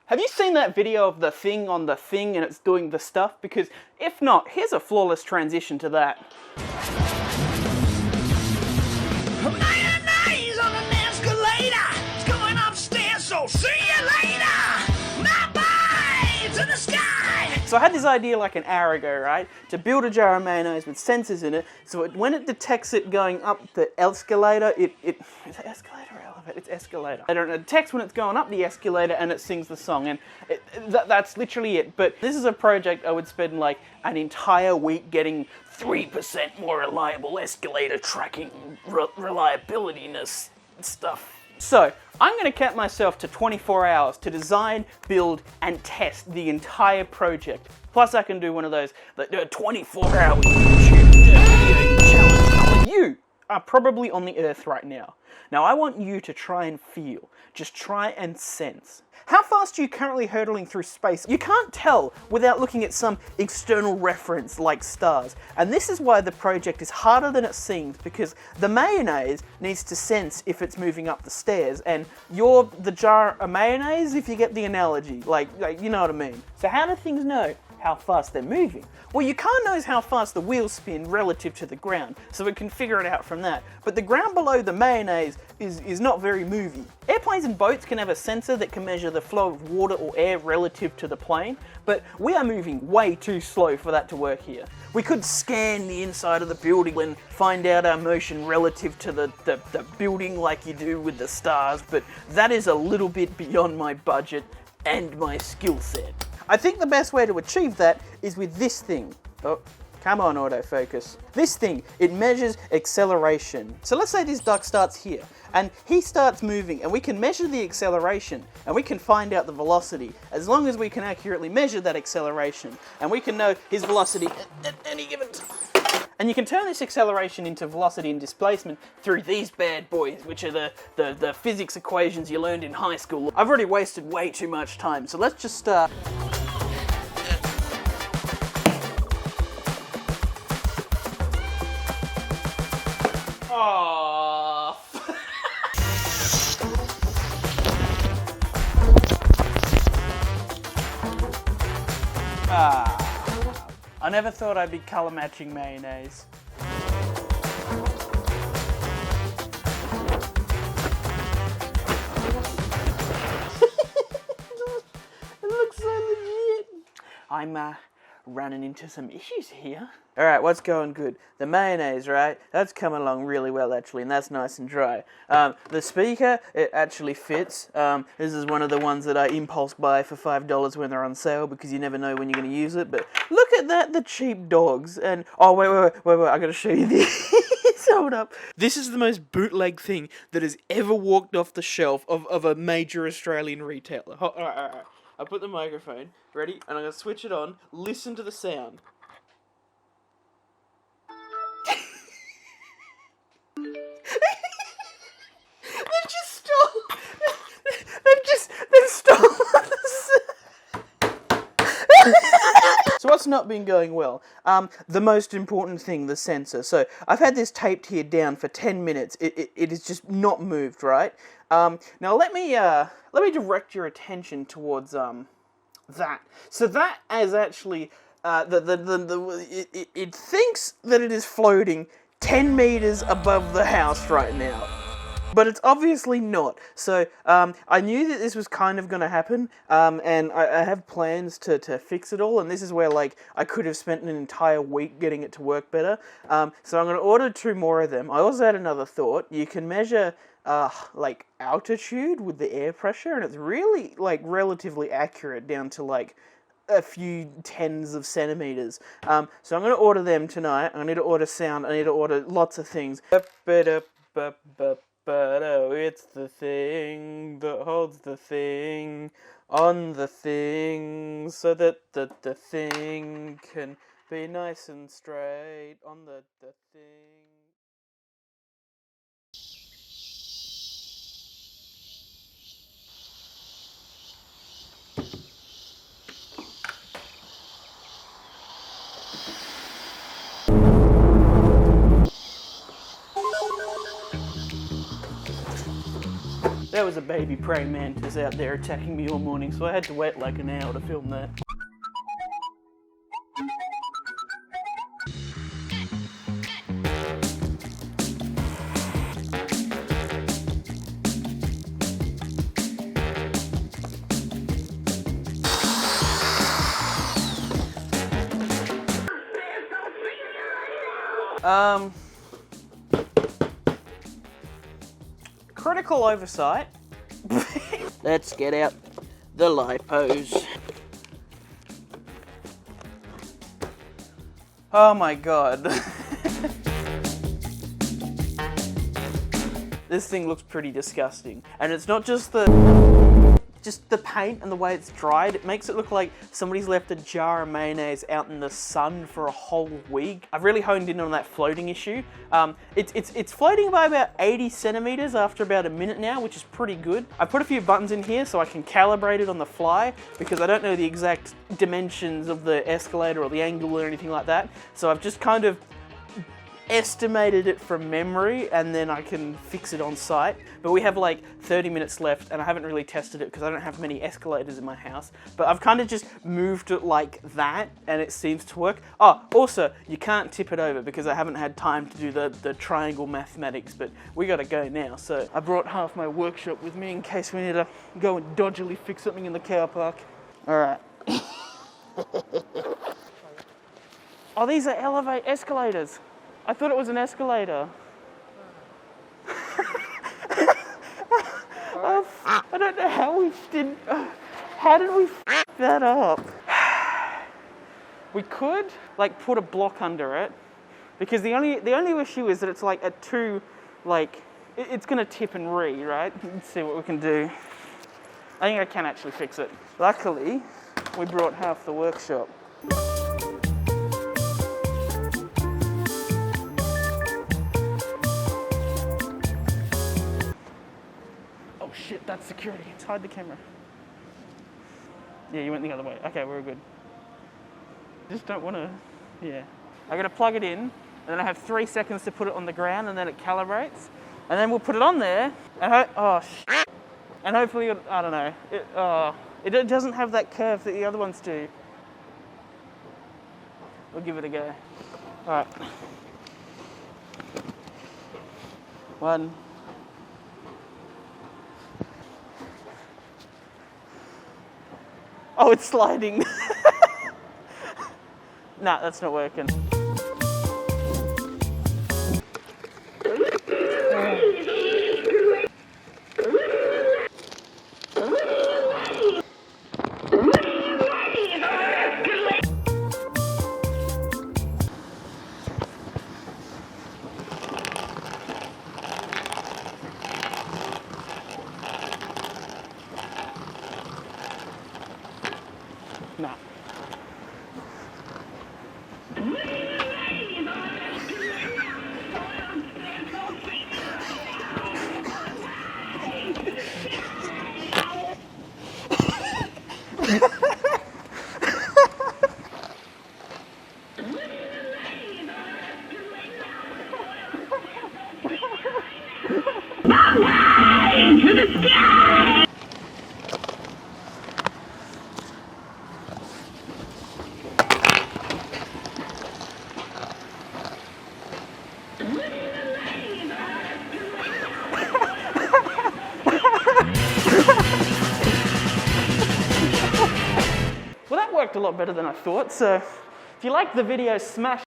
Have you seen that video of the thing on the thing and it's doing the stuff? Because if not, here's a flawless transition to that. Mayonnaise on an escalator. It's going upstairs, so see you later. Bye-bye to the sky. So I had this idea like an hour ago, right? To build a jar of mayonnaise with sensors in it, so when it detects it going up the escalator, is it escalator or elevator? It's escalator. It detects when it's going up the escalator and it sings the song, and that's literally it. But this is a project I would spend like an entire week getting 3% more reliable escalator tracking reliability-ness stuff. So, I'm going to cap myself to 24 hours to design, build, and test the entire project. Plus I can do one of those 24-hour YouTube video challenge. You are probably on the earth right now. Now I want you to try and feel, just try and sense. How fast are you currently hurtling through space? You can't tell without looking at some external reference like stars. And this is why the project is harder than it seems, because the mayonnaise needs to sense if it's moving up the stairs, and you're the jar of mayonnaise, if you get the analogy. Like you know what I mean. So how do things know how fast they're moving? Well, your car knows how fast the wheels spin relative to the ground, so it can figure it out from that. But the ground below the mayonnaise is not very moving. Airplanes and boats can have a sensor that can measure the flow of water or air relative to the plane, but we are moving way too slow for that to work here. We could scan the inside of the building and find out our motion relative to the building like you do with the stars, but that is a little bit beyond my budget and my skill set. I think the best way to achieve that is with this thing. Oh, come on, autofocus. This thing, it measures acceleration. So let's say this duck starts here, and he starts moving, and we can measure the acceleration, and we can find out the velocity, as long as we can accurately measure that acceleration, and we can know his velocity at any given time. And you can turn this acceleration into velocity and displacement through these bad boys, which are the physics equations you learned in high school. I've already wasted way too much time, so let's just start. I never thought I'd be colour matching mayonnaise. It looks so legit. I'm running into some issues here. Alright, what's going good? The mayonnaise, right? That's coming along really well actually, and that's nice and dry. The speaker, it actually fits. This is one of the ones that I impulse buy for $5 when they're on sale, because you never know when you're going to use it. But look at that, the cheap dogs. And oh wait, I gotta show you this. Hold up. This is the most bootleg thing that has ever walked off the shelf of a major Australian retailer. Alright. I put the microphone, ready, and I'm going to switch it on. Listen to the sound. They've stolen So what's not been going well? The most important thing, the sensor. So I've had this taped here down for 10 minutes. It is just not moved, right? Now let me direct your attention towards that. So that is actually it thinks that it is floating 10 meters above the house right now. But it's obviously not. So I knew that this was kind of going to happen, and I have plans to fix it all, and this is where like I could have spent an entire week getting it to work better. So I'm going to order 2 more of them. I also had another thought. You can measure like altitude with the air pressure, and it's really like relatively accurate down to like a few tens of centimeters. So I'm going to order them tonight. I need to order sound. I need to order lots of things. But oh, it's the thing that holds the thing on the thing, so that the thing can be nice and straight on the thing. There was a baby praying mantis out there attacking me all morning, so I had to wait like an hour to film that. Critical oversight. Let's get out the lipos. Oh my god. This thing looks pretty disgusting. And it's not just the paint and the way it's dried. It makes it look like somebody's left a jar of mayonnaise out in the sun for a whole week. I've really honed in on that floating issue. It's floating by about 80 centimeters after about a minute now, which is pretty good. I put a few buttons in here so I can calibrate it on the fly because I don't know the exact dimensions of the escalator or the angle or anything like that. So I've just kind of estimated it from memory and then I can fix it on site. But we have like 30 minutes left and I haven't really tested it because I don't have many escalators in my house. But I've kind of just moved it like that and it seems to work. Oh, also, you can't tip it over because I haven't had time to do the triangle mathematics, but we gotta go now. So I brought half my workshop with me in case we need to go and dodgily fix something in the car park. All right. Oh, these are escalators. I thought it was an escalator. I don't know how we did. How did we f that up? We could like put a block under it, because the only issue is that it's like at two, like it's gonna tip and right? Let's see what we can do. I think I can actually fix it. Luckily, we brought half the workshop. Oh shit, that's security. Let's hide the camera. Yeah, you went the other way. Okay, we're good. Just don't want to, yeah. I gotta plug it in, and then I have 3 seconds to put it on the ground, and then it calibrates. And then we'll put it on there, and and hopefully, I don't know, it doesn't have that curve that the other ones do. We'll give it a go. All right. 1. Oh, it's sliding. Nah, that's not working. Nah. To the sky! Well, that worked a lot better than I thought, so if you liked the video, smash